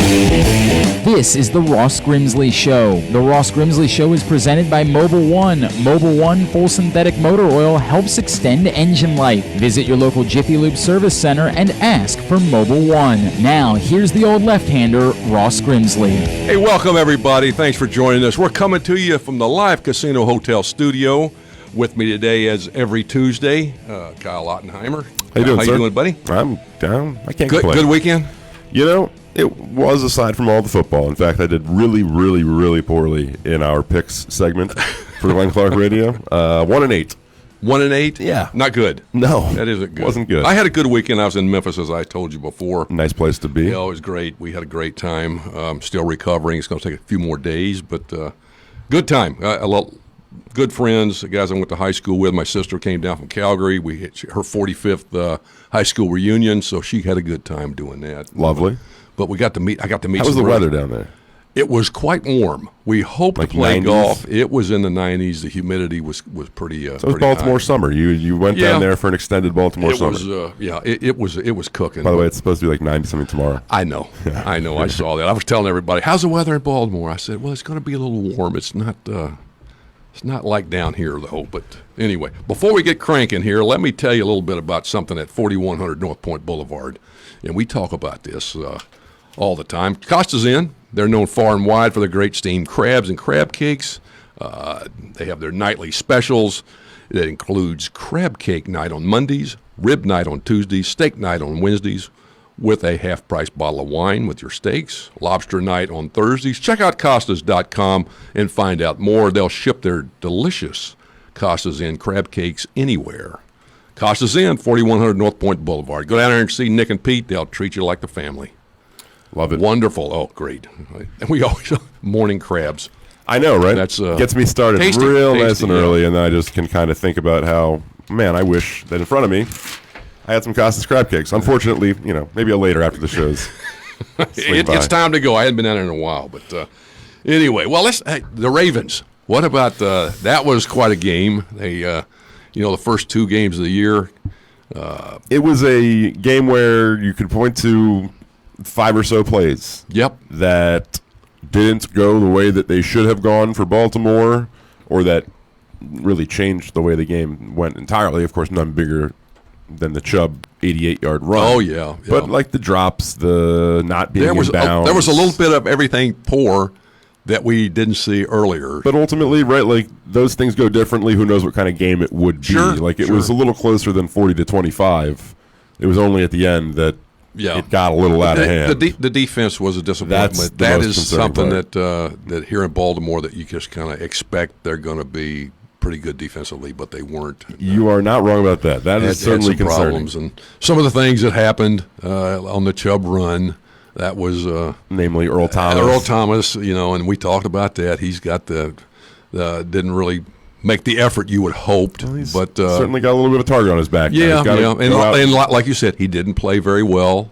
This is the Ross Grimsley Show. The Ross Grimsley Show is presented by Mobil 1. Mobil 1 full synthetic motor oil helps extend engine life. Visit your local Jiffy Lube service center and ask for Mobil 1. Now, here's the old left-hander, Ross Grimsley. Hey, welcome everybody. Thanks for joining us. We're coming to you from the Live Casino Hotel studio. With me today, as every Tuesday, Kyle Ottenheimer. How you doing, How sir? you doing, buddy? I'm down. I can't Good, complain. good weekend? You know, it was aside from all the football. In fact, I did really poorly in our picks segment for Glenn Clark Radio. 1-8. 1-8? Yeah. Not good. No. That isn't good. Wasn't good. I had a good weekend. I was in Memphis, as I told you before. Nice place to be. Yeah, it was great. We had a great time. Still recovering. It's going to take a few more days, but good time. Good friends, the guys I went to high school with. My sister came down from Calgary. We hit her 45th high school reunion, so she had a good time doing that. Lovely. But I got to meet. How was the weather down there? It was quite warm. We hoped Like to play 90s? golf. It was in the 90s. The humidity was pretty. So it was pretty Baltimore high. summer. You went down there for an extended Baltimore summer. It was cooking. By the way, it's supposed to be like 90-something tomorrow. I know. I saw that. I was telling everybody, "How's the weather in Baltimore?" I said, "Well, it's going to be a little warm. It's not like down here, though." But anyway, before we get cranking here, let me tell you a little bit about something at 4100 North Point Boulevard. And we talk about this all the time. Costa's Inn. They're known far and wide for their great steamed crabs and crab cakes. They have their nightly specials. That includes crab cake night on Mondays, rib night on Tuesdays, steak night on Wednesdays, with a half-price bottle of wine with your steaks, lobster night on Thursdays. Check out Costas.com and find out more. They'll ship their delicious Costas Inn crab cakes anywhere. Costas Inn, 4100 North Point Boulevard. Go down there and see Nick and Pete. They'll treat you like the family. Love it. Wonderful. Oh, great. And we always morning crabs. I know, right? That's gets me started tasty, real tasty, nice and early, and then I just can kind of think about how, man, I wish that in front of me I had some Costas crab cakes. Unfortunately, maybe later after the shows. It's time to go. I hadn't been down there in a while, but anyway. Well, the Ravens. What about that? Was quite a game. They, the first two games of the year. It was a game where you could point to 5 or so plays. Yep. That didn't go the way that they should have gone for Baltimore, or that really changed the way the game went entirely. Of course, none bigger than the Chubb 88-yard run. Oh, yeah. But like the drops, the not being in bounds. There was a little bit of everything poor that we didn't see earlier. But ultimately, right, like those things go differently. Who knows what kind of game it would be. Sure, like it was a little closer than 40-25. It was only at the end that it got a little out of hand. The defense was a disappointment. That is something that here in Baltimore that you just kind of expect they're going to be pretty good defensively, but they weren't. You are not wrong about that. That is certainly had some concerning. Problems. And some of the things that happened on the Chubb run, that was namely Earl Thomas. Earl Thomas, and we talked about that. He's got didn't really make the effort you would hoped, but certainly got a little bit of a target on his back. Yeah. And like you said, he didn't play very well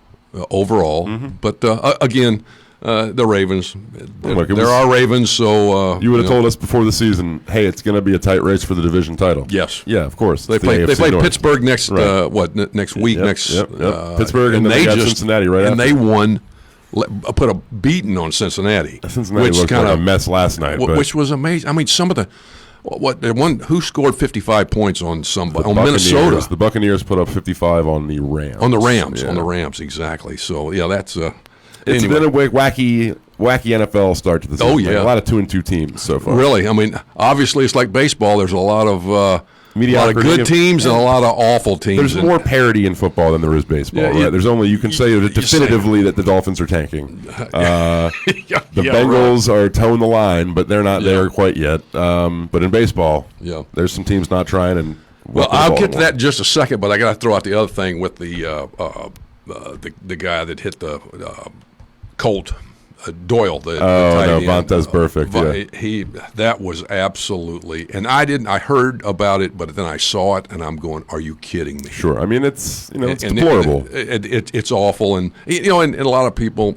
overall. Mm-hmm. But again, the Ravens, there are Ravens. So you would have told us before the season, hey, it's going to be a tight race for the division title. Yes. Yeah, of course. They play Pittsburgh next next week. Pittsburgh, and then they got Cincinnati right and after. And they won. Put a beating on Cincinnati. Cincinnati looked like a mess last night, which was amazing. I mean, some of the. Who scored 55 points on somebody? On Minnesota. The Buccaneers put up 55 on the Rams. On the Rams, exactly. So that's it's been a wacky NFL start to the season. Oh yeah, a lot of 2-2 teams so far. Really, I mean, obviously it's like baseball. There's a lot of good teams and a lot of awful teams. There's more parity in football than there is baseball. Right? There's only you can say definitively that the Dolphins are tanking. The Bengals are towing the line, but they're not there quite yet. But in baseball, there's some teams not trying. And well, I'll get to that in just a second. But I got to throw out the other thing with the guy that hit the Colt. Doyle, the tight end. Vontez Perfect. That was absolutely, and I heard about it, but then I saw it, and I'm going, "Are you kidding me?" Sure. I mean, it's deplorable. It's awful, and and a lot of people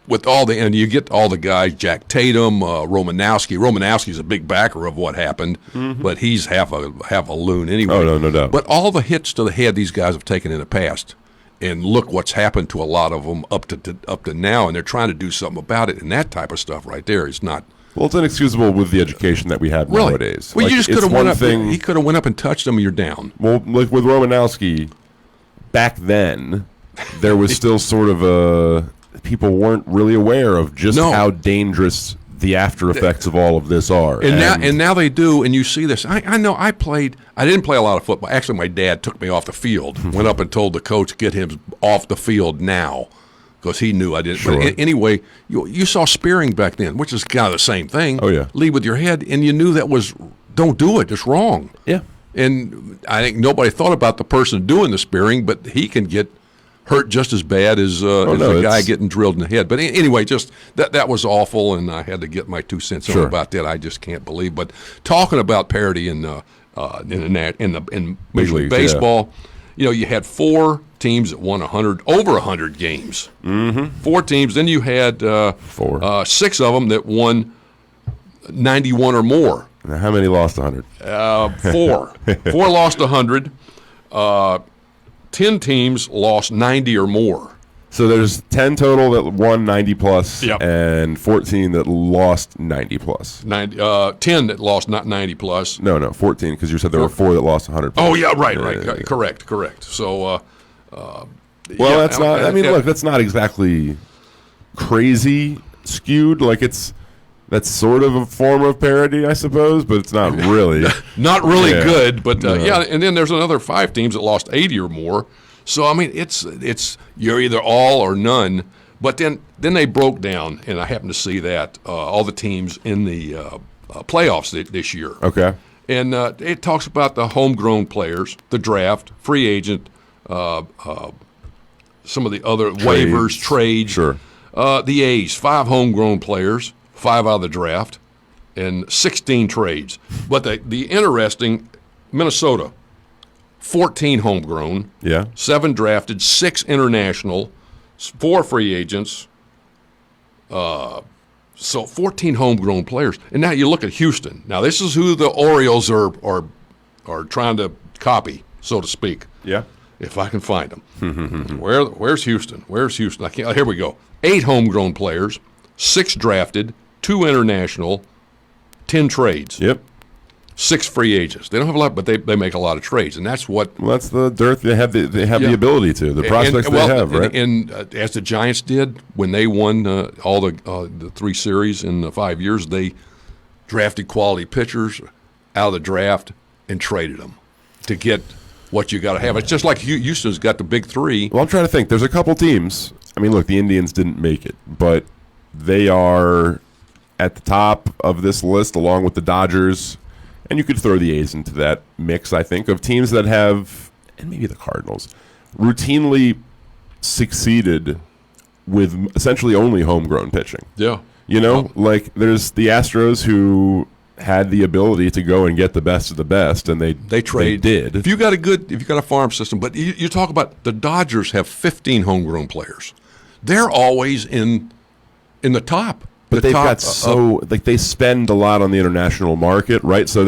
with and you get all the guys, Jack Tatum, Romanowski. Romanowski's a big backer of what happened, but he's half a loon anyway. Oh no doubt. But all the hits to the head these guys have taken in the past. And look what's happened to a lot of them up to now, and they're trying to do something about it. And that type of stuff right there is not. Well, it's inexcusable with the education that we have nowadays. Well, you just could have went up. He could have went up and touched them. You're down. Well, like with Romanowski, back then, there was still sort of people weren't really aware of just how dangerous the after effects of all of this are. And now they do, and you see this. I know I didn't play a lot of football. Actually, my dad took me off the field, went up and told the coach, get him off the field now, because he knew I didn't. Sure. But anyway, you saw spearing back then, which is kind of the same thing. Oh, yeah. Lead with your head, and you knew that was, don't do it, it's wrong. Yeah. And I think nobody thought about the person doing the spearing, but he can get hurt just as bad as the guy getting drilled in the head. But anyway, just that was awful, and I had to get my 2 cents on about that. I just can't believe. But talking about parity in Major League Baseball, you had 4 teams that won over 100 games. Mm-hmm. 4 teams. Then you had 6 of them that won 91 or more. Now, how many lost 100? 4. 4 lost 100. 10 teams lost 90 or more. So there's 10 total that won 90 plus, yep, and 14 that lost 90 plus. 10 that lost not 90 plus. No, 14, because you said there were 4 that lost 100 plus. Oh, yeah, right. Correct. So, that's not. I mean, look, that's not exactly crazy skewed. Like that's sort of a form of parody, I suppose, but it's not really. Not really good, but and then there's another 5 teams that lost 80 or more. So, I mean, it's you're either all or none. But then they broke down, and I happened to see that, all the teams in the playoffs this year. Okay. And it talks about the homegrown players, the draft, free agent, some of the other waivers, trades. Sure. The A's, 5 homegrown players, 5 out of the draft, and 16 trades. But the interesting, Minnesota, 14 homegrown, 7 drafted, 6 international, 4 free agents, so 14 homegrown players. And now you look at Houston. Now this is who the Orioles are trying to copy, so to speak. Yeah. If I can find them. Where's Houston? I can't. Here we go. 8 homegrown players, 6 drafted, 2 international, 10 trades. Yep. 6 free agents. They don't have a lot, but they make a lot of trades, and that's what. Well, that's the dearth they have. They have the ability to the prospects they have, right? And as the Giants did when they won all the 3 series in 5 years, they drafted quality pitchers out of the draft and traded them to get what you got to have. It's just like Houston's got the big 3. Well, I'm trying to think. There's a couple teams. I mean, look, the Indians didn't make it, but they are at the top of this list along with the Dodgers, and you could throw the A's into that mix, I think, of teams that have, and maybe the Cardinals, routinely succeeded with essentially only homegrown pitching. Yeah. Like there's the Astros who had the ability to go and get the best of the best, and they did. If you got a farm system, but you talk about the Dodgers have 15 homegrown players. They're always in the top. But they've got they spend a lot on the international market, right? So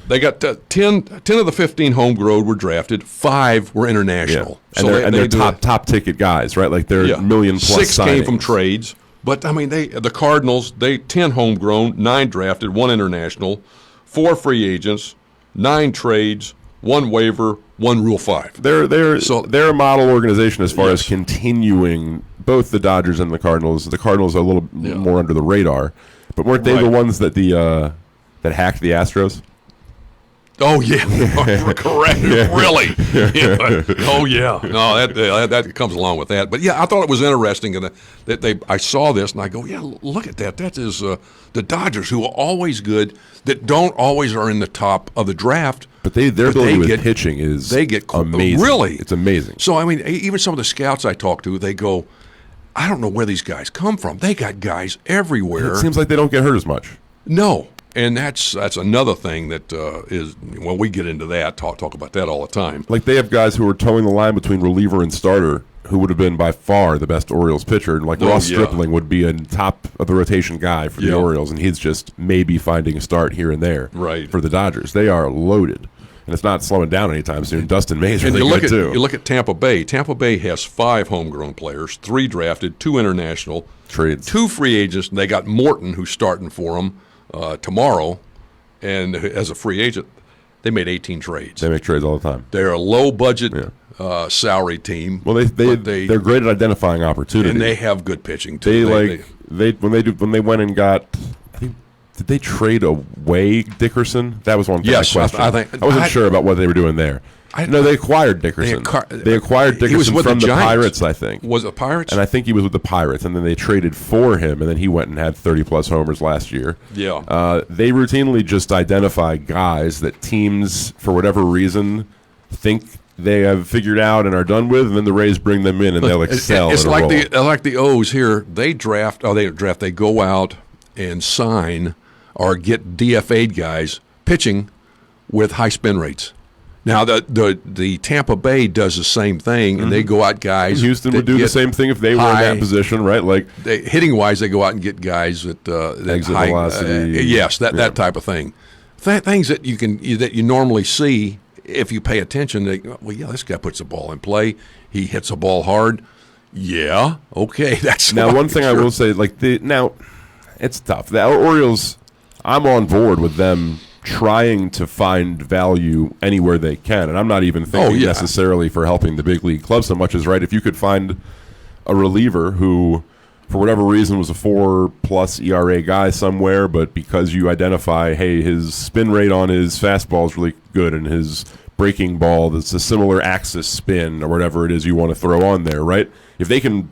they got 10 of the 15 homegrown were drafted, 5 were international. Yeah. And they're top ticket guys, right? Like they're million plus 6 signings. came from trades. But I mean, the Cardinals, 10 homegrown, 9 drafted, 1 international, 4 free agents, 9 trades, 1 waiver, 1 Rule 5. They're a model organization as far as continuing both the Dodgers and the Cardinals. The Cardinals are a little more under the radar, but weren't they the ones that that hacked the Astros? Oh yeah, correct. Really? Yeah. Oh yeah. No, that comes along with that. But yeah, I thought it was interesting, and I saw this, and I go, yeah, look at that. That is the Dodgers, who are always good, that don't always are in the top of the draft. But their ability with pitching is amazing. Really, it's amazing. So I mean, even some of the scouts I talk to, they go, I don't know where these guys come from. They got guys everywhere. It seems like they don't get hurt as much. No. And that's another thing that is, when we get into that, talk about that all the time. Like they have guys who are towing the line between reliever and starter, who would have been by far the best Orioles pitcher. Like Ross Stripling would be a top of the rotation guy for the Orioles, and he's just maybe finding a start here and there for the Dodgers. They are loaded. and it's not slowing down anytime soon. Dustin May's really good too. You look at Tampa Bay. Tampa Bay has 5 homegrown players, 3 drafted, 2 international, trades, 2 free agents, and they got Morton, who's starting for them tomorrow, and as a free agent, they made 18 trades. They make trades all the time. They're a low-budget salary team. Well, they're great at identifying opportunity, and they have good pitching too. When they went and got. Did they trade away Dickerson? That was one thing. Yes, I think I wasn't sure about what they were doing there. No, they acquired Dickerson. They acquired Dickerson from the Pirates, I think. Was it Pirates? And I think he was with the Pirates, and then they traded for him, and then he went and had 30-plus homers last year. Yeah. They routinely just identify guys that teams, for whatever reason, think they have figured out and are done with, and then the Rays bring them in, and they'll excel. It's like the O's here. They go out and sign or get DFA'd guys pitching with high spin rates. Now the Tampa Bay does the same thing, and they go out guys. Houston would do the same thing if they were in that position, right? Like hitting wise, they go out and get guys that exit high velocity. Yes, that type of thing. Things that you normally see if you pay attention. This guy puts the ball in play. He hits the ball hard. Yeah, okay, that's now one thing I will say. It's tough. The Orioles, I'm on board with them trying to find value anywhere they can, and I'm not even thinking necessarily for helping the big league club so much as if you could find a reliever who, for whatever reason, was a 4+ ERA guy somewhere, but because you identify, hey, his spin rate on his fastball is really good, and his breaking ball that's a similar axis spin or whatever it is you want to throw on there, right? If they can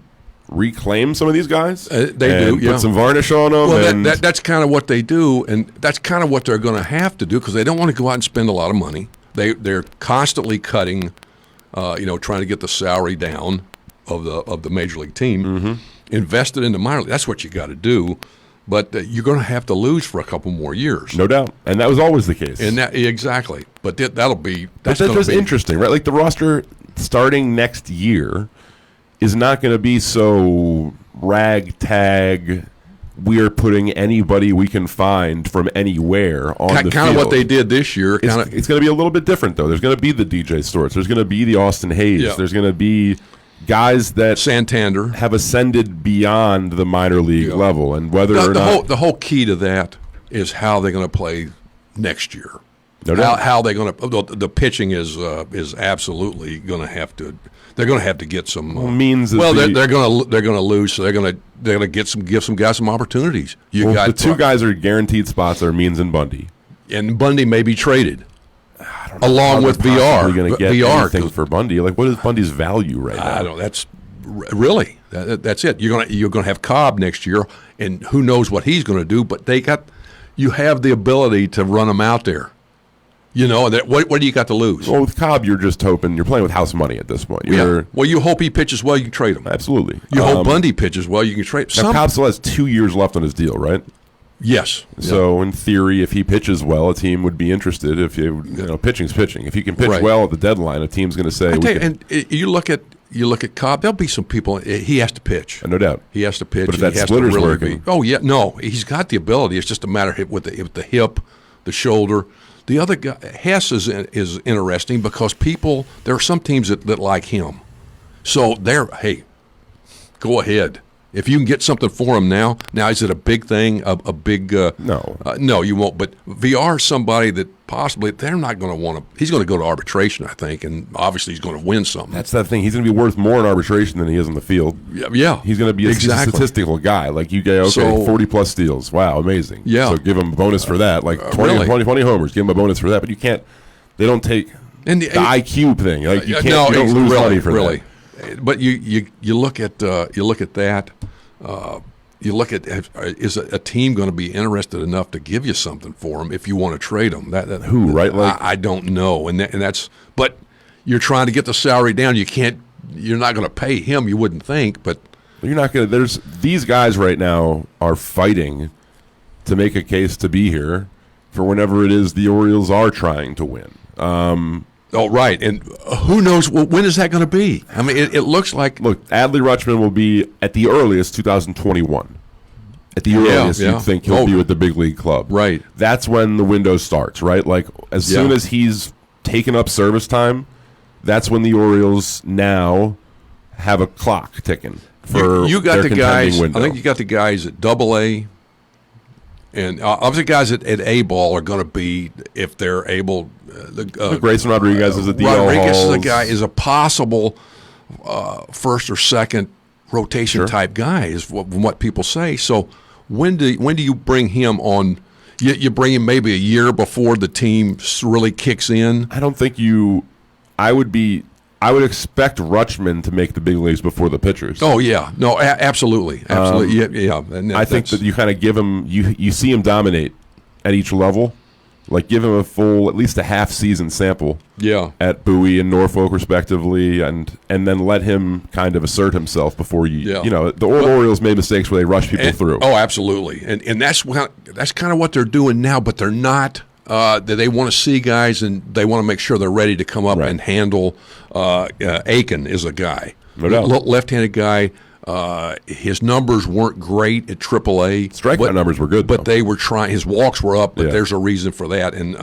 reclaim some of these guys, put some varnish on them. Well, that's kind of what they do, and that's kind of what they're going to have to do because they don't want to go out and spend a lot of money. They're constantly cutting, trying to get the salary down of the major league team. Invest it in the minor league. That's what you got to do. But you're going to have to lose for a couple more years, no doubt, and that was always the case. And exactly, but that's just interesting, right? Like the roster starting next year is not going to be so ragtag. We're putting anybody we can find from anywhere on the field. Kind of what they did this year. It's going to be a little bit different, though. There's going to be the DJ Stewarts. There's going to be the Austin Hayes. Yeah. There's going to be guys that Santander have ascended beyond the minor league level, and whether or not the whole key to that is how they're going to play next year. No doubt. How they're going to the pitching is absolutely going to have to. They're going to have to get some means. Well, they're going to lose, so they're going to give some guys some opportunities. The 2 guys are guaranteed spots are Means and Bundy, and Bundy may be traded along with VR. Going to get anything for Bundy? Like, what is Bundy's value right now? I don't know. That's really that's it. You're going to have Cobb next year, and who knows what he's going to do? But you have the ability to run him out there. What do you got to lose? Well, with Cobb, you're just hoping you're playing with house money at this point. Well, you hope he pitches well, you can trade him. Absolutely. You hope Bundy pitches well, you can trade him. Now, Cobb still has 2 years left on his deal, right? Yes. So in theory, if he pitches well, a team would be interested. If pitching's pitching. If he can pitch well at the deadline, a team's going to say. And you look at Cobb. There'll be some people. He has to pitch. No doubt. He has to pitch. But if that splitter's working. He's got the ability. It's just a matter with the hip, the shoulder. The other guy, Hess, is interesting because there are some teams that like him. So go ahead. If you can get something for him now is it a big thing? A big no. No, you won't. But VR is somebody that possibly they're not going to want to. He's going to go to arbitration, I think, and obviously he's going to win something. That's the thing. He's going to be worth more in arbitration than he is on the field. Yeah. He's going to be a statistical guy. Like you go, 40+ steals. Wow, amazing. Yeah. So give him a bonus for that. Like 20 homers. Give him a bonus for that. But you can't. They don't take the IQ thing. Like you can't. You don't lose money for that. But you look at that. You look at is a team going to be interested enough to give you something for them if you want to trade them? Who right? Like, I don't know, and that's. But you're trying to get the salary down. You can't. You're not going to pay him. You wouldn't think, but you're not going to. There's these guys right now are fighting to make a case to be here for whenever it is the Orioles are trying to win. Oh, right. And who knows, when is that going to be? I mean, it looks like... Look, Adley Rutschman will be, at the earliest, 2021. At the earliest, you'd think he'll be with the big league club. Right. That's when the window starts, right? Like, as soon as he's taken up service time, that's when the Orioles now have a clock ticking for you got their the guys. contending window. I think you got the guys at AA, and obviously guys at A ball are going to be, if they're able. Grayson Rodriguez is a DL. Rodriguez Halls. is a guy, is a possible first or second rotation type guy, is what people say. So when do you bring him on? You bring him maybe a year before the team really kicks in. I don't think you. I would expect Rutschman to make the big leagues before the pitchers. Oh yeah, no, absolutely. Yeah. And I think that you kind of give him. You see him dominate at each level. Like, give him a full, at least a half-season sample at Bowie and Norfolk, respectively, and then let him kind of assert himself before you know, the Orioles made mistakes where they rush people through. Oh, absolutely. And that's kind of what they're doing now, but they're not. They want to see guys, and they want to make sure they're ready to come up and handle. Aiken is a guy. No doubt. Left-handed guy. His numbers weren't great at AAA. Strikeout numbers were good, but they were trying. His walks were up, but there's a reason for that. And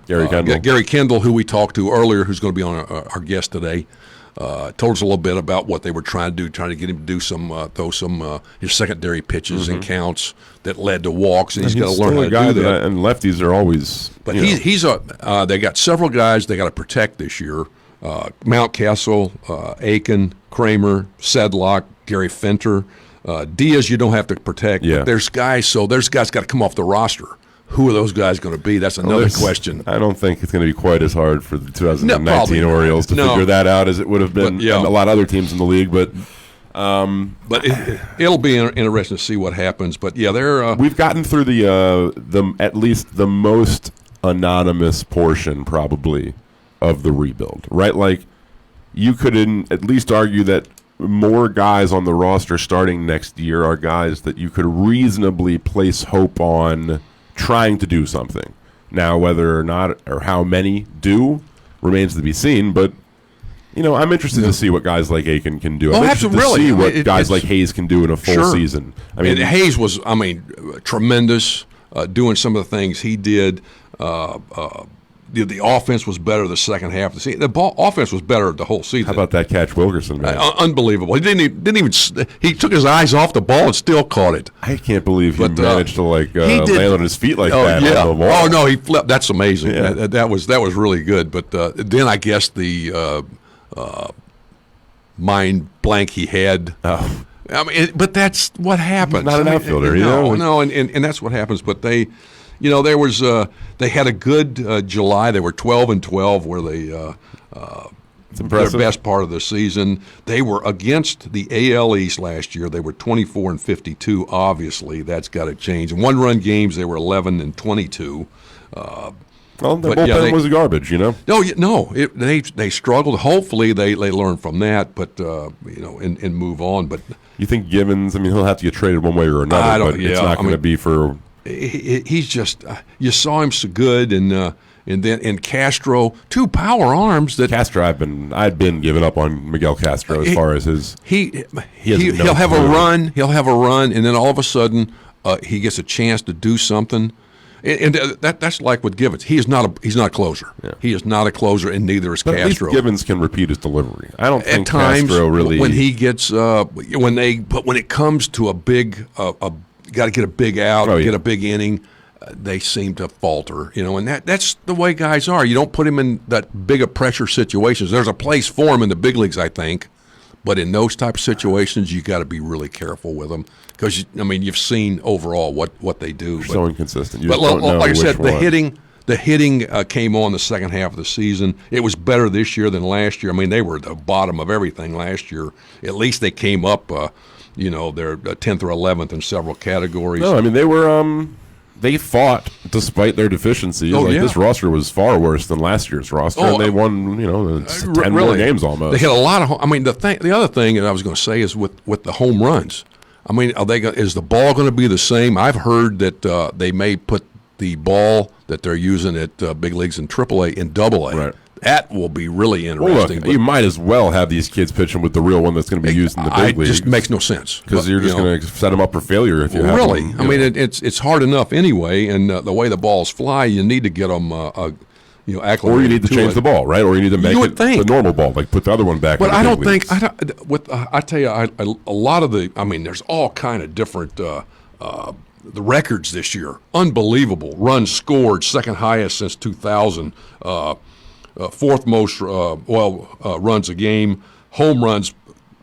Gary Kendall, who we talked to earlier, who's going to be on our guest today, told us a little bit about what they were trying to do, trying to get him to do some his secondary pitches and counts that led to walks, and he's got to learn how to do that. And lefties are always. But they got several guys they got to protect this year. Mountcastle, Aiken, Kramer, Sedlock, Gary Fenter, Diaz. You don't have to protect. But there's guys got to come off the roster. Who are those guys going to be? That's another question. I don't think it's going to be quite as hard for the 2019 Orioles to figure that out as it would have been a lot of other teams in the league. But it'll be interesting to see what happens. But they're we've gotten through the at least the most anonymous portion probably of the rebuild, right? Like, you could at least argue that more guys on the roster starting next year are guys that you could reasonably place hope on trying to do something. Now, whether or not or how many do remains to be seen, but I'm interested to see what guys like Aiken can do. I'm interested to see what guys like Hayes can do in a full season. I mean, Hayes was, tremendous, doing some of the things he did. The offense was better the second half of the season. The offense was better the whole season. How about that catch, Wilkerson, man? Unbelievable. He didn't even. He took his eyes off the ball and still caught it. I can't believe he managed to land on his feet like that. Yeah. On the ball. Oh no, he flipped. That's amazing. Yeah. That was really good. But then I guess the mind blank he had. Oh. But that's what happens. He's not an outfielder, No, and that's what happens. But they. There was they had a good July. They were 12-12, where they their best part of the season. They were against the AL East last year. They were 24-52. Obviously, that's got to change. In one-run games, they were 11-22. Well, the bullpen was garbage, No, they struggled. Hopefully, they learn from that, but and move on. But you think Givens? He'll have to get traded one way or another. But it's not going to be for. He's just you saw him so good, and then Castro, two power arms that Castro. I'd been giving up on Miguel Castro as far as his he'll have a run, and then all of a sudden he gets a chance to do something, and that's like with Givens. He's not a closer. Yeah. He is not a closer, and neither is Castro. At least Givens can repeat his delivery. I don't think at times Castro really when he gets when it comes to a big got to get a big out, get a big inning. They seem to falter, and that's the way guys are. You don't put him in that big of pressure situations. There's a place for him in the big leagues, I think, but in those type of situations, you got to be really careful with them because you've seen overall what they do. So inconsistent. But like I said, the hitting came on the second half of the season. It was better this year than last year. They were at the bottom of everything last year. At least they came up. They're 10th or 11th in several categories. No, they were they fought despite their deficiencies. This roster was far worse than last year's roster, and they won 10 more games almost. They had a lot of. The other thing that I was going to say is with the home runs. Is the ball going to be the same? I've heard that they may put the ball that they're using at big leagues in AAA in AA. Right. That will be really interesting. Well, look, you might as well have these kids pitching with the real one that's going to be used in the big leagues. It just makes no sense. Because you're just going to set them up for failure if you have really. them. It's hard enough anyway, and the way the balls fly, you need to get them acclimated. Or you need to change the ball, right? Or you need to make it the normal ball, like put the other one back. But I don't think I tell you, a lot of there's all kind of different the records this year. Unbelievable runs scored, second highest since 2000. Fourth most runs a game, home runs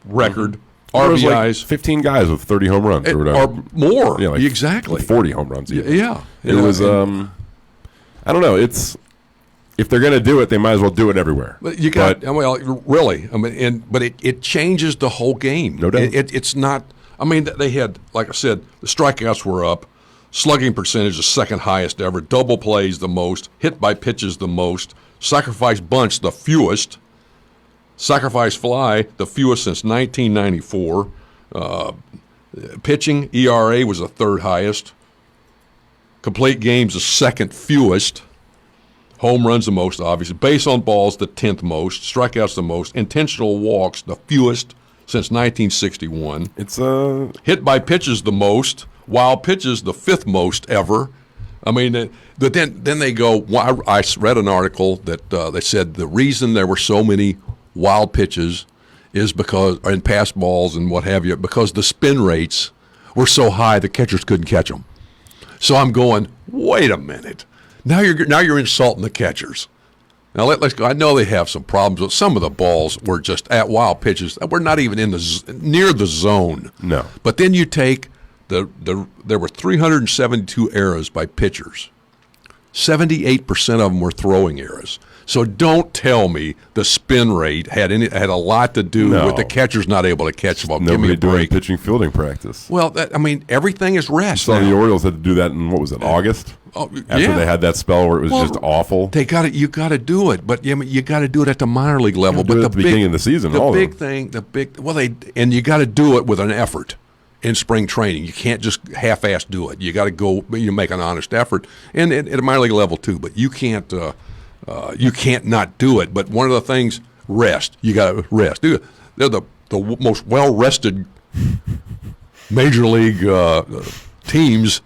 record. RBIs, like 15 guys with 30 home runs or whatever. Or more. Yeah, exactly. 40 home runs. Even. Yeah. It was, I don't know. If they're going to do it, they might as well do it everywhere. But really. But it changes the whole game. No doubt. It's not, they had, like I said, the strikeouts were up. Slugging percentage is second highest ever. Double plays the most. Hit by pitches the most. Sacrifice bunch the fewest. Sacrifice fly, the fewest since 1994. Pitching, ERA was the third highest. Complete games, the second fewest. Home runs the most, obviously. Base on balls, the 10th most. Strikeouts the most. Intentional walks, the fewest since 1961. It's Hit by pitches the most. Wild pitches, the 5th most ever. But then they go. I read an article that they said the reason there were so many wild pitches is because, and pass balls and what have you, because the spin rates were so high the catchers couldn't catch them. So I'm going, wait a minute. Now you're insulting the catchers. Now let's go. I know they have some problems, but some of the balls were just at wild pitches. We're not even near the zone. No. But then you take there were 372 errors by pitchers. 78% of them were throwing errors. So don't tell me the spin rate had a lot to do with the catchers not able to catch the ball. Give me a break. Nobody doing pitching fielding practice. Well, everything is rest. You saw the Orioles had to do that in, what was it, August? After they had that spell where it was just awful. You got to do it, but you got to do it at the minor league level. But at the beginning of the season, you got to do it with an effort in spring training. You can't just half-ass do it. You got to go. You make an honest effort, and at a minor league level too. But you can't. You can't not do it. But one of the things, rest. You got to rest. They're the most well-rested major league teams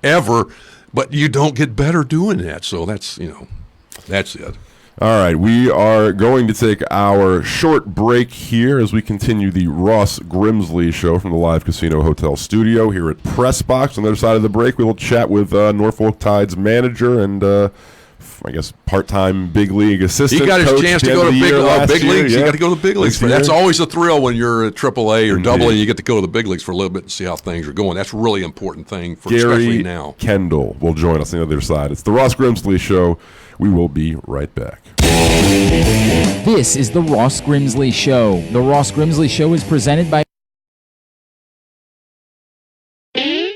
ever. But you don't get better doing that. So that's it. All right, we are going to take our short break here as we continue the Ross Grimsley Show from the Live Casino Hotel studio here at Press Box. On the other side of the break, we will chat with Norfolk Tides manager and I guess part-time big league assistant. He got his chance to go to big leagues. Yeah. You got to go to the big leagues. That's always a thrill when you're at AAA or AA. You get to go to the big leagues for a little bit and see how things are going. That's a really important thing, especially now. Gary Kendall will join us on the other side. It's the Ross Grimsley Show. We will be right back. This is the Ross Grimsley Show. The Ross Grimsley Show is presented by...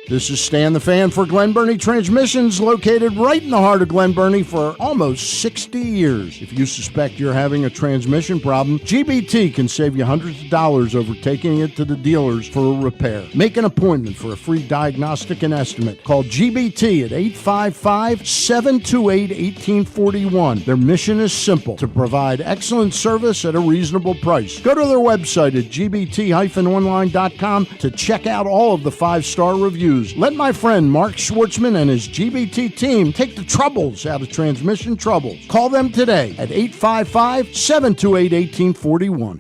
This is Stan the Fan for Glen Burnie Transmissions, located right in the heart of Glen Burnie for almost 60 years. If you suspect you're having a transmission problem, GBT can save you hundreds of dollars over taking it to the dealers for a repair. Make an appointment for a free diagnostic and estimate. Call GBT at 855-728-1841. Their mission is simple: to provide excellent service at a reasonable price. Go to their website at gbt-online.com to check out all of the 5-star reviews. Let my friend Mark Schwartzman and his GBT team take the troubles out of transmission troubles. Call them today at 855-728-1841.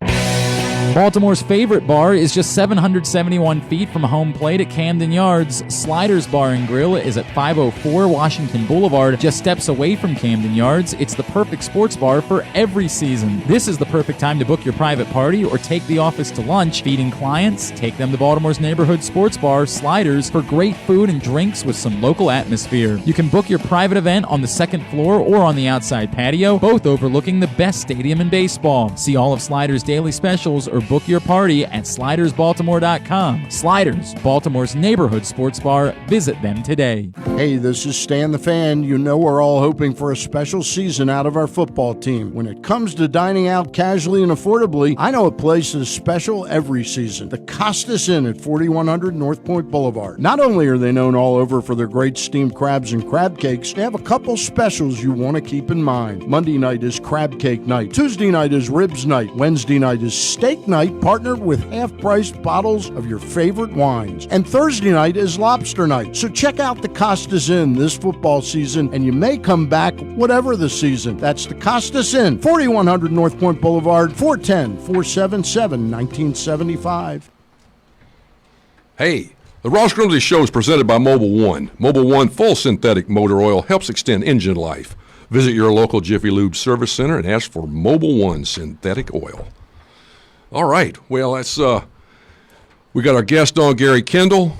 Baltimore's favorite bar is just 771 feet from home plate at Camden Yards. Sliders Bar and Grill is at 504 Washington Boulevard, just steps away from Camden Yards. It's the perfect sports bar for every season. This is the perfect time to book your private party or take the office to lunch. Feeding clients? Take them to Baltimore's neighborhood sports bar, Sliders, for great food and drinks with some local atmosphere. You can book your private event on the second floor or on the outside patio, both overlooking the best stadium in baseball. See all of Sliders' daily specials or book your party at slidersbaltimore.com. Sliders, Baltimore's neighborhood sports bar. Visit them today. Hey, this is Stan the Fan. You know we're all hoping for a special season out of our football team. When it comes to dining out casually and affordably, I know a place that is special every season. The Costas Inn at 4100 North Point Boulevard. Not only are they known all over for their great steamed crabs and crab cakes, they have a couple specials you want to keep in mind. Monday night is crab cake night. Tuesday night is ribs night. Wednesday night is steak Steak Night partnered with half-price bottles of your favorite wines. And Thursday night is Lobster Night. So check out the Costas Inn this football season, and you may come back whatever the season. That's the Costas Inn, 4100 North Point Boulevard, 410-477-1975. Hey, the Ross Grimsley Show is presented by Mobile One. Mobile One full synthetic motor oil helps extend engine life. Visit your local Jiffy Lube service center and ask for Mobile One synthetic oil. All right, well, that's we got our guest on, Gary Kendall.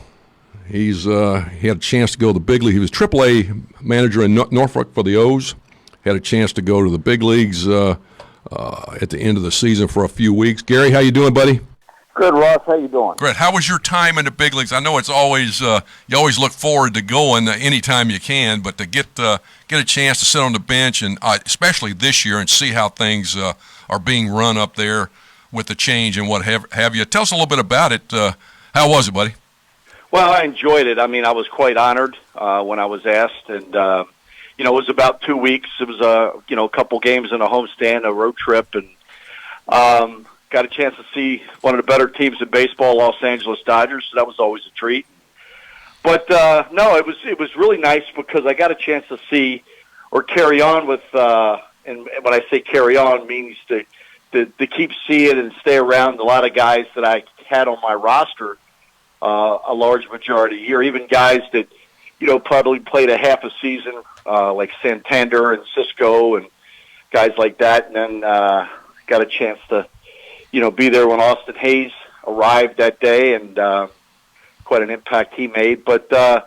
He had a chance to go to the big league. He was AAA manager in Norfolk for the O's. Had a chance to go to the big leagues at the end of the season for a few weeks. Gary, how you doing, buddy? Good, Ross. How you doing? Great. How was your time in the big leagues? I know it's always you always look forward to going anytime you can, but to get a chance to sit on the bench and especially this year and see how things are being run up there with the change and what have you. Tell us a little bit about it. How was it, buddy? Well, I enjoyed it. I mean, I was quite honored when I was asked, and it was about 2 weeks. It was a couple games in a homestand, a road trip, and got a chance to see one of the better teams in baseball, Los Angeles Dodgers. So that was always a treat. But no, it was really nice because I got a chance to see or carry on with. And when I say carry on, means to keep seeing and stay around a lot of guys that I had on my roster a large majority of the year, even guys that probably played a half a season, like Santander and Cisco and guys like that, and then got a chance to be there when Austin Hayes arrived that day, and quite an impact he made. But so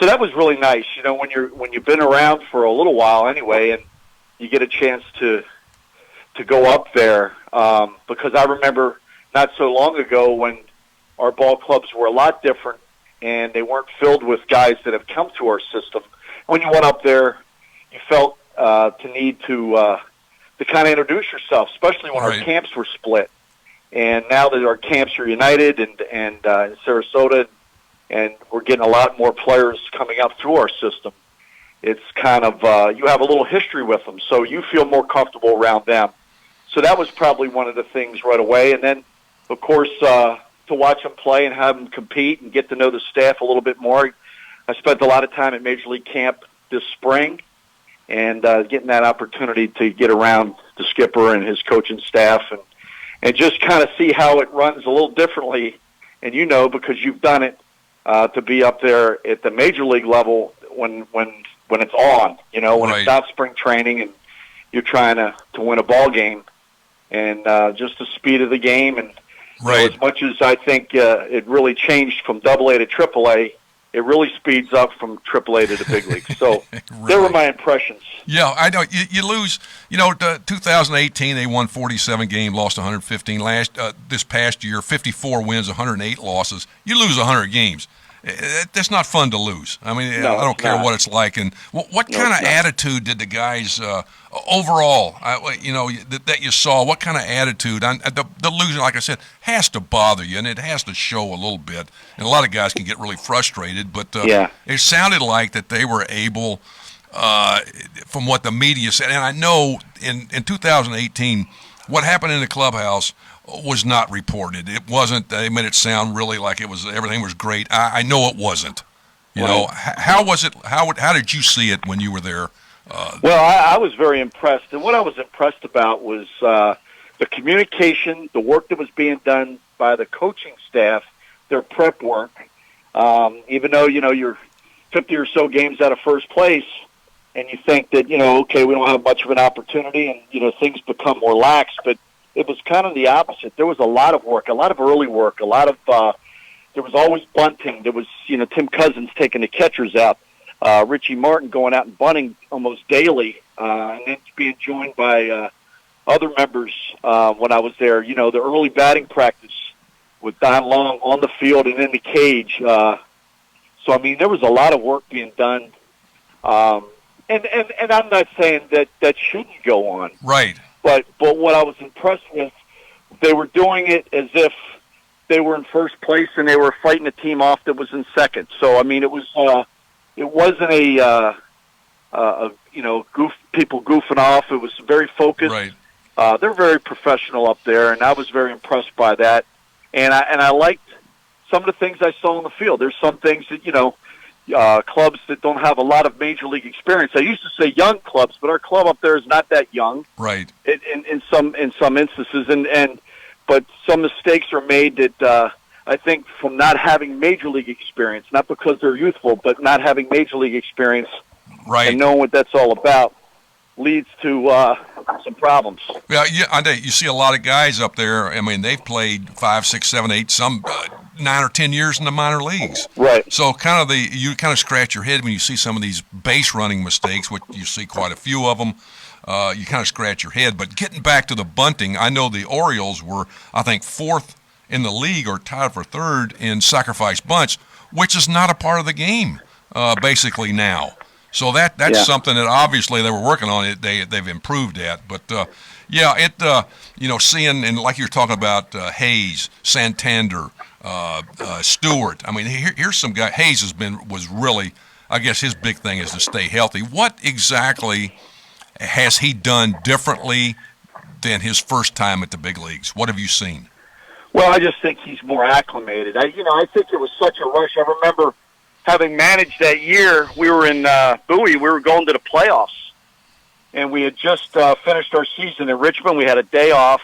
that was really nice. When you've been around for a little while anyway, and you get a chance to go up there, because I remember not so long ago when our ball clubs were a lot different, and they weren't filled with guys that have come to our system. When you went up there, you felt to need to kind of introduce yourself, especially when Right. our camps were split. And now that our camps are united and in Sarasota, and we're getting a lot more players coming up through our system, it's kind of you have a little history with them, so you feel more comfortable around them. So that was probably one of the things right away. And then, of course, to watch them play and have them compete and get to know the staff a little bit more. I spent a lot of time at Major League Camp this spring, and getting that opportunity to get around the skipper and his coaching staff and just kind of see how it runs a little differently. And because you've done it, to be up there at the Major League level when it's on, when Right. it's not spring training and you're trying to win a ball game, and just the speed of the game. And Right. as much as I think it really changed from AA to AAA, it really speeds up from AAA to the big leagues. So there were my impressions. Yeah, I know. You lose. 2018 they won 47 games, lost 115. This past year, 54 wins, 108 losses. You lose 100 games. That's not fun to lose. I mean, No, I don't it's care not. what it's like. And what kind of attitude did the guys overall? That you saw. What kind of attitude? The losing, like I said, has to bother you, and it has to show a little bit. And a lot of guys can get really frustrated. But it sounded like that they were able, from what the media said. And I know in 2018, what happened in the clubhouse was not reported. It wasn't. They made it sound really like everything was great. I know it wasn't. How was it? How did you see it when you were there? Well, I was very impressed, and what I was impressed about was the communication, the work that was being done by the coaching staff, their prep work. Even though you're 50 or so games out of first place, and you think that okay, we don't have much of an opportunity, and things become more lax, but it was kind of the opposite. There was a lot of work, a lot of early work, a lot of there was always bunting. There was Tim Cousins taking the catchers out, Richie Martin going out and bunting almost daily, and then being joined by other members when I was there. The early batting practice with Don Long on the field and in the cage. So I mean, there was a lot of work being done, and I'm not saying that shouldn't go on, Right. But what I was impressed with, they were doing it as if they were in first place and they were fighting a team off that was in second. So I mean, it wasn't people goofing off. It was very focused. Right. They're very professional up there, and I was very impressed by that. And I liked some of the things I saw on the field. There's some things that, clubs that don't have a lot of major league experience. I used to say young clubs, but our club up there is not that young. Right. In some instances, but some mistakes are made that I think from not having major league experience, not because they're youthful, but not having major league experience, right, and knowing what that's all about, leads to some problems. Yeah, I know. You see a lot of guys up there. I mean, they've played 5, 6, 7, 8, some 9 or 10 years in the minor leagues. Right. So you kind of scratch your head when you see some of these base running mistakes, which you see quite a few of them. You kind of scratch your head. But getting back to the bunting, I know the Orioles were, I think, 4th in the league or tied for 3rd in sacrifice bunts, which is not a part of the game basically now. So that's something that obviously they were working on. It they've improved at. But seeing, and like you're talking about Hayes, Santander, Stewart. I mean, here's some guy. Hayes was really, I guess his big thing is to stay healthy. What exactly has he done differently than his first time at the big leagues? What have you seen? Well, I just think he's more acclimated. I think it was such a rush. I remember having managed that year, we were in Bowie. We were going to the playoffs, and we had just finished our season in Richmond. We had a day off,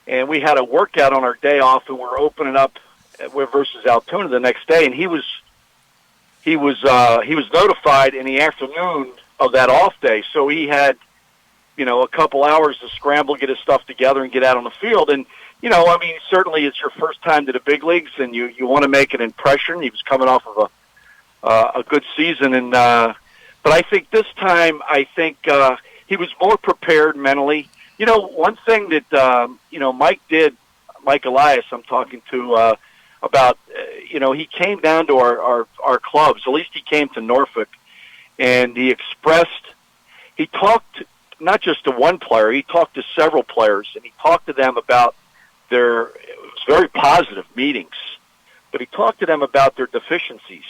and we had a workout on our day off, and we were opening up versus Altoona the next day. And he was notified in the afternoon of that off day, so he had a couple hours to scramble, get his stuff together, and get out on the field. And certainly it's your first time to the big leagues, and you want to make an impression. He was coming off of a good season, and but I think this time, he was more prepared mentally. One thing that Mike Elias, I'm talking to about, he came down to our clubs. At least he came to Norfolk, and he talked not just to one player. He talked to several players, and he talked to them about it was very positive meetings, but he talked to them about their deficiencies,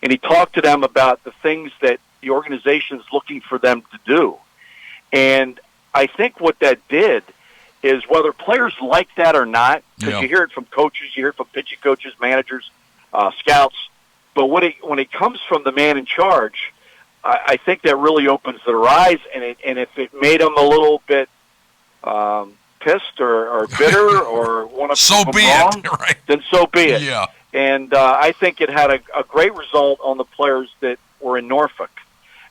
and he talked to them about the things that the organization's looking for them to do. And I think what that did is, whether players like that or not, because you hear it from coaches, you hear it from pitching coaches, managers, scouts, but when it comes from the man in charge, I think that really opens their eyes, and if it made them a little bit pissed or bitter or want to so be wrong, it, right? Then so be it. Yeah. And I think it had a great result on the players that were in Norfolk.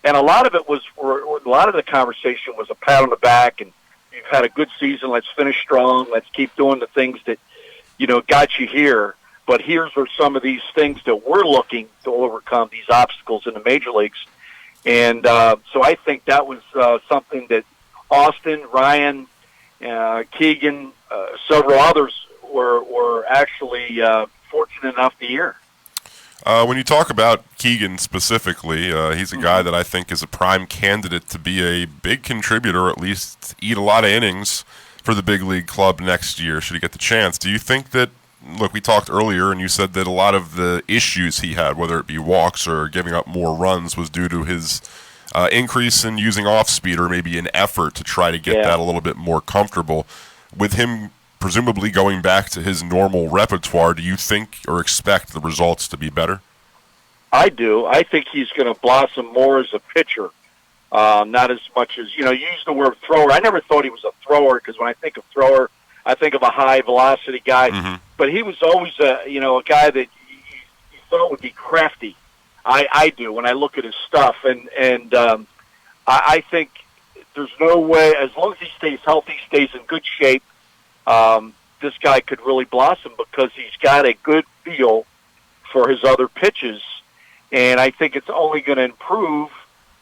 And a lot of the conversation was a pat on the back, and you've had a good season. Let's finish strong. Let's keep doing the things that got you here. But here's some of these things that we're looking to overcome, these obstacles in the major leagues. And so I think that was something that Austin, Ryan, Keegan, several others were actually fortunate enough to hear. When you talk about Keegan specifically, he's a guy that I think is a prime candidate to be a big contributor, at least eat a lot of innings for the big league club next year, should he get the chance. Do you think that, look, we talked earlier and you said that a lot of the issues he had, whether it be walks or giving up more runs, was due to his increase in using off-speed, or maybe an effort to try to get that a little bit more comfortable. With him presumably going back to his normal repertoire, do you think or expect the results to be better? I do. I think he's going to blossom more as a pitcher, not as much as, you use the word thrower. I never thought he was a thrower, because when I think of thrower, I think of a high-velocity guy. Mm-hmm. But he was always a guy that you thought would be crafty. I do when I look at his stuff, and I think there's no way, as long as he stays healthy, stays in good shape, this guy could really blossom, because he's got a good feel for his other pitches, and I think it's only going to improve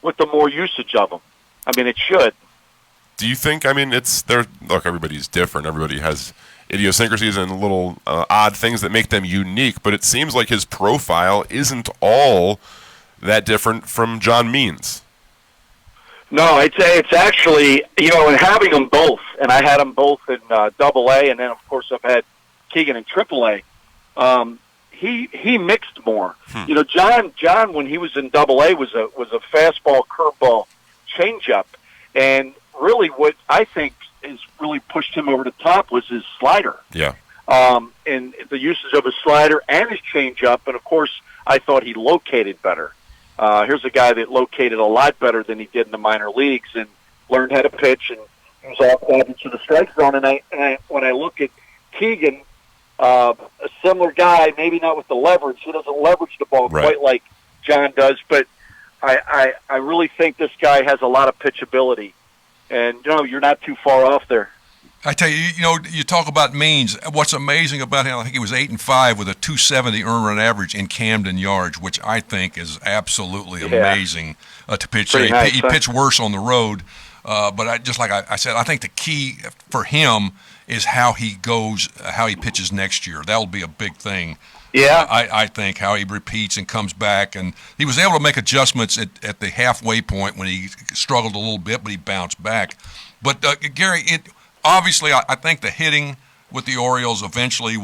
with the more usage of them. I mean, it should. Do you think, look, everybody's different. Everybody has idiosyncrasies and little odd things that make them unique, but it seems like his profile isn't all that different from John Means. No, it's actually, and having them both, and I had them both in Double-A, and then, of course, I've had Keegan in Triple-A. He mixed more. John, when he was in Double-A, was a fastball, curveball, changeup, and really what I think has really pushed him over the top was his slider. Yeah. And the usage of his slider and his changeup, and of course, I thought he located better. Here's a guy that located a lot better than he did in the minor leagues and learned how to pitch, and he was off into the strike zone. And when I look at Keegan, a similar guy, maybe not with the leverage. He doesn't leverage the ball quite like John does, but I really think this guy has a lot of pitchability. And, you're not too far off there. I tell you, you talk about means. What's amazing about him, I think he was 8-5 with a 270 earned run average in Camden yards, which I think is absolutely amazing to pitch. Nice, he pitched worse on the road, but I said, I think the key for him is how he pitches next year. That'll be a big thing. Yeah, I think how he repeats and comes back, and he was able to make adjustments at the halfway point when he struggled a little bit, but he bounced back. But Gary, obviously, I think the hitting with the Orioles eventually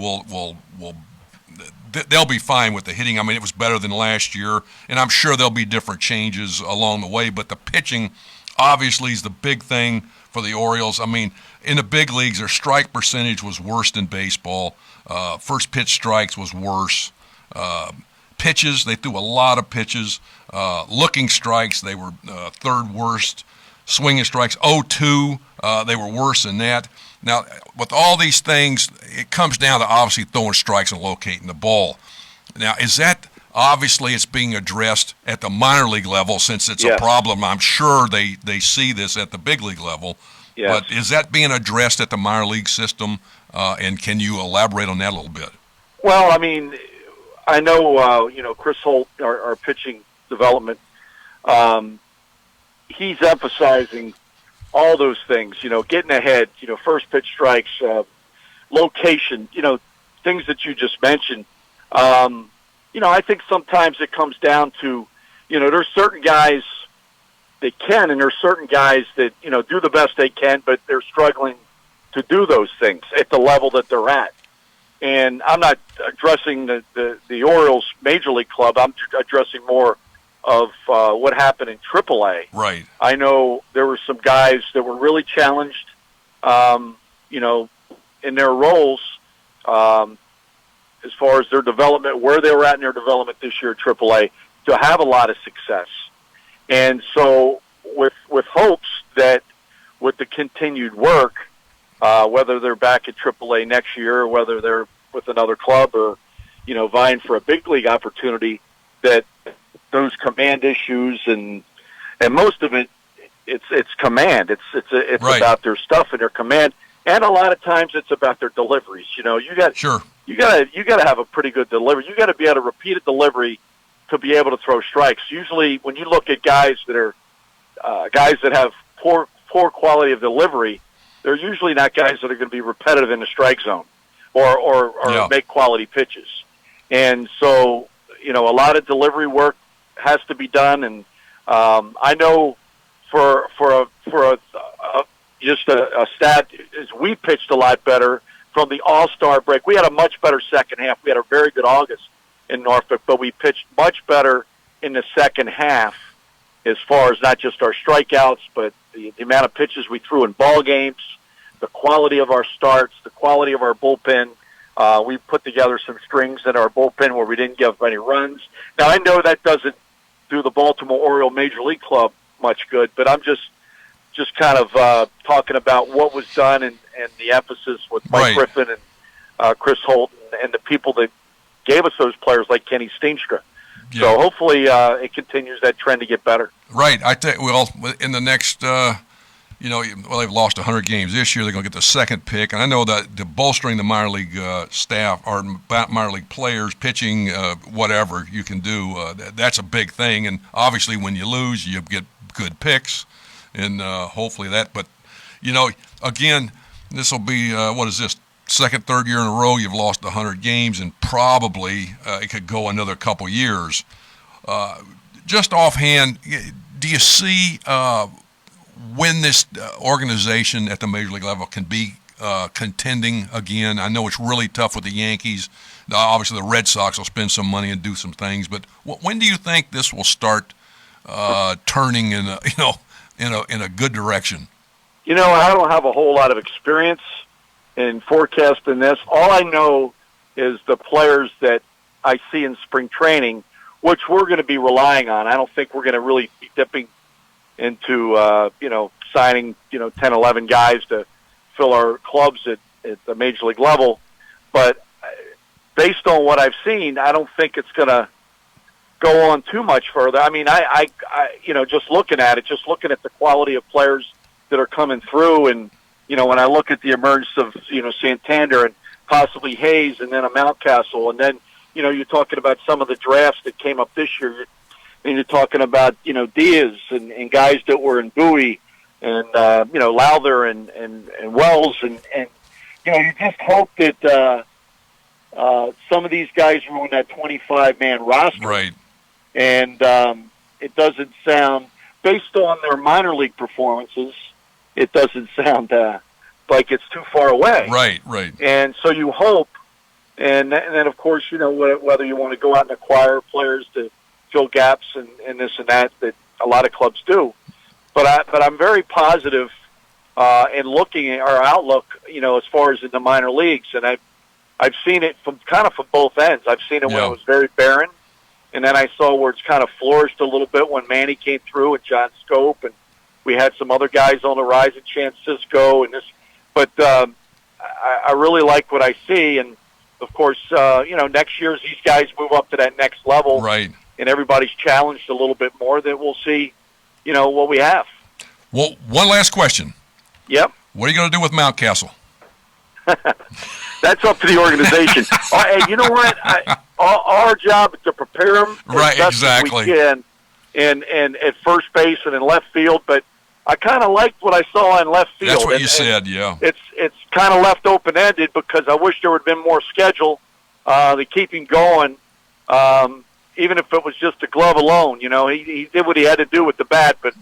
they'll be fine with the hitting. I mean, it was better than last year, and I'm sure there'll be different changes along the way. But the pitching, obviously, is the big thing for the Orioles. I mean, in the big leagues, their strike percentage was worse than baseball. First pitch strikes was worse. Pitches, they threw a lot of pitches. Looking strikes, they were third worst. Swinging strikes, 0-2, they were worse than that. Now, with all these things, it comes down to obviously throwing strikes and locating the ball. Now, is that obviously it's being addressed at the minor league level since it's a problem? I'm sure they see this at the big league level. Yes. But is that being addressed at the minor league system, and can you elaborate on that a little bit? Well, I mean, I know, Chris Holt, our pitching development, he's emphasizing all those things, getting ahead, first pitch strikes, location, things that you just mentioned. I think sometimes it comes down to, there's certain guys that can, and there's certain guys that, do the best they can, but they're struggling to do those things at the level that they're at. And I'm not addressing the Orioles Major League Club. I'm addressing more of what happened in AAA. Right. I know there were some guys that were really challenged, in their roles as far as their development, where they were at in their development this year at AAA, to have a lot of success. And so with hopes that with the continued work, whether they're back at AAA next year or whether they're with another club or, vying for a big league opportunity, that those command issues and most of it's command. It's right. about their stuff and their command, and a lot of times it's about their deliveries. You got to have a pretty good delivery. You got to be able to repeat a delivery to be able to throw strikes. Usually, when you look at guys that are guys that have poor quality of delivery, they're usually not guys that are going to be repetitive in the strike zone or make quality pitches. And so, a lot of delivery work has to be done. And I know for just a stat is we pitched a lot better from the All-Star break. We had a much better second half. We had a very good August in Norfolk, but we pitched much better in the second half as far as not just our strikeouts, but the amount of pitches we threw in ball games, the quality of our starts, the quality of our bullpen. We put together some strings in our bullpen where we didn't give any runs. Now, I know that doesn't do the Baltimore Oriole Major League Club much good, but I'm just kind of talking about what was done and the emphasis with Mike Griffin and Chris Holt and the people that gave us those players like Kenny Steenstra. Yeah. So hopefully it continues that trend to get better. Right. In the next, they've lost 100 games this year. They're going to get the second pick. And I know that the bolstering the minor league staff or minor league players, pitching, whatever you can do, that's a big thing. And obviously when you lose, you get good picks. And hopefully that. But, again, this will be, second, third year in a row you've lost 100 games, and probably it could go another couple years. Just offhand, do you see when this organization at the major league level can be contending again? I know it's really tough with the Yankees. Obviously, the Red Sox will spend some money and do some things, but when do you think this will start turning in a good direction? I don't have a whole lot of experience in forecasting this. All I know is the players that I see in spring training, which we're going to be relying on. I don't think we're going to really be dipping into, signing, 10, 11 guys to fill our clubs at the major league level. But based on what I've seen, I don't think it's going to go on too much further. I mean, I just looking at the quality of players that are coming through, and, when I look at the emergence of, Santander and possibly Hayes and then a Mountcastle, and then, you're talking about some of the drafts that came up this year, and you're talking about, Diaz and guys that were in Bowie and, Lowther and Wells, and you just hope that some of these guys are on that 25-man roster. Right. And it doesn't sound, based on their minor league performances, it doesn't sound like it's too far away. Right. And so you hope, and then of course, whether you want to go out and acquire players to fill gaps and this and that a lot of clubs do. But I'm very positive in looking at our outlook, as far as in the minor leagues, and I've seen it from both ends. I've seen it when it was very barren, and then I saw where it's kind of flourished a little bit when Manny came through and John Scope, and we had some other guys on the rise at Chance Cisco and this. But I really like what I see, and of course, next year as these guys move up to that next level, right, and everybody's challenged a little bit more, that we'll see, what we have. Well, one last question. Yep. What are you going to do with Mountcastle? That's up to the organization. Hey, you know what? Our job is to prepare them as best as we can, and at first base and in left field. But I kind of liked what I saw in left field. That's what you said, yeah. It's kind of left open-ended because I wish there would have been more schedule to keep him going, even if it was just a glove alone. He did what he had to do with the bat, but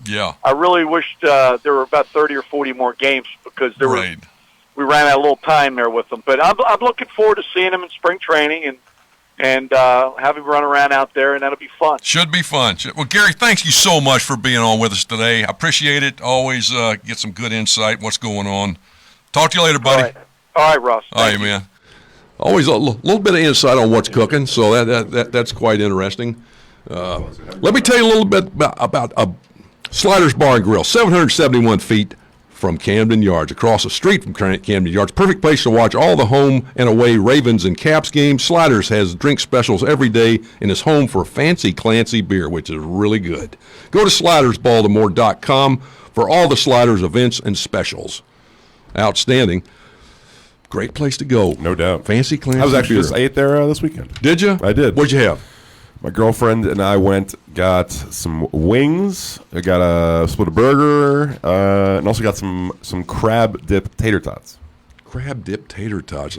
I really wished there were about 30 or 40 more games because we ran out a little time there with them. But I'm looking forward to seeing him in spring training and have him run around out there, and that'll be fun. Should be fun. Well, Gary, thanks you so much for being on with us today. I appreciate it. Always get some good insight, what's going on. Talk to you later, buddy. All right, Ross. All right, man. Always a little bit of insight on what's cooking, so that's quite interesting. Let me tell you a little bit about Sliders Bar and Grill, 771 feet from Camden Yards, across the street from Camden Yards. Perfect place to watch all the home and away Ravens and Caps games. Sliders has drink specials every day and is home for Fancy Clancy beer, which is really good. Go to slidersbaltimore.com for all the Sliders events and specials. Outstanding. Great place to go. No doubt. Fancy Clancy. I was actually beer. I ate there this weekend. Did you? I did. What'd you have? My girlfriend and I got some wings. I got a split a burger, and also got some crab dip tater tots. Crab dip tater tots.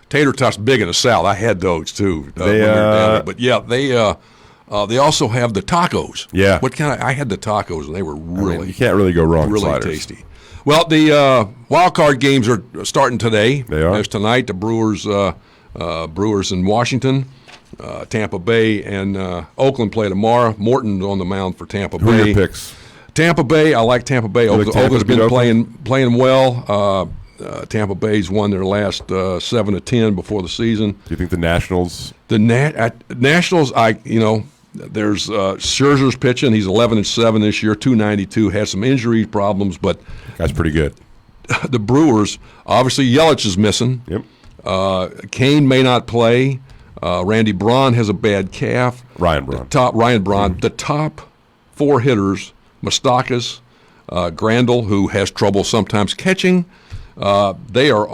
Tater tots big in the South. I had those too. But yeah, they also have the tacos. Yeah. What kind of? I had the tacos, and they were really. You can't really go wrong. Really Sliders. tasty. Well, the wild card games are starting today. They are. There's tonight the Brewers in Washington. Tampa Bay and Oakland play tomorrow. Morton's on the mound for Tampa Bay. Who are your picks? Tampa Bay. I like Tampa Bay. Oakland's been playing well. Tampa Bay's won their last 7 of 10 before the season. Do you think the Nationals? The Nationals. There's Scherzer's pitching. He's 11-7 this year, 292. Has some injury problems, but that's pretty good. The Brewers, obviously Yelich is missing. Yep. Kane may not play. Randy Braun has a bad calf. Ryan Braun. The top 4 hitters, Moustakas, Grandal, who has trouble sometimes catching, they are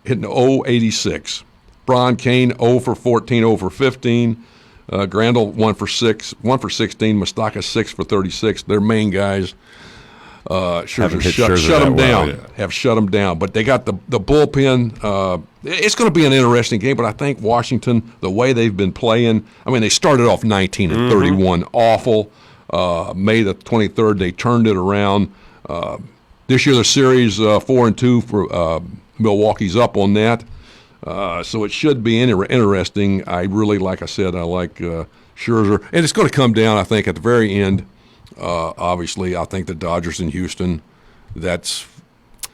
hitting 0-86. Braun, Kane 0 for 14, 0 for 15. Grandal 1 for 16. Moustakas 6 for 36. Their main guys. Scherzer shut them down. Yeah. Have shut them down, but they got the bullpen. It's going to be an interesting game, but I think Washington, the way they've been playing, they started off 19-31, awful. May the 23rd, they turned it around. This year, the series 4-2 for Milwaukee's up on that, so it should be interesting. I really, like I said, I like Scherzer, and it's going to come down, I think, at the very end. Obviously, I think the Dodgers in Houston That's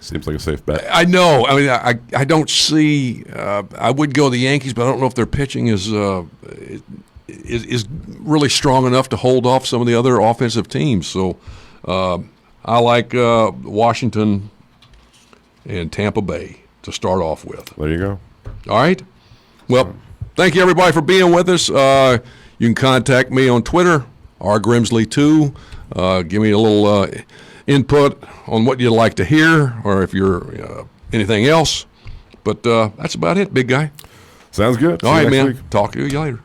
seems like a safe bet. I know. I mean, I don't see. I would go the Yankees, but I don't know if their pitching is really strong enough to hold off some of the other offensive teams. So I like Washington and Tampa Bay to start off with. There you go. All right. Well, thank you everybody for being with us. You can contact me on Twitter, rgrimsley2. Give me a little input on what you'd like to hear, or if you're anything else. But that's about it, big guy. Sounds good. All right, man. Week. Talk to you later.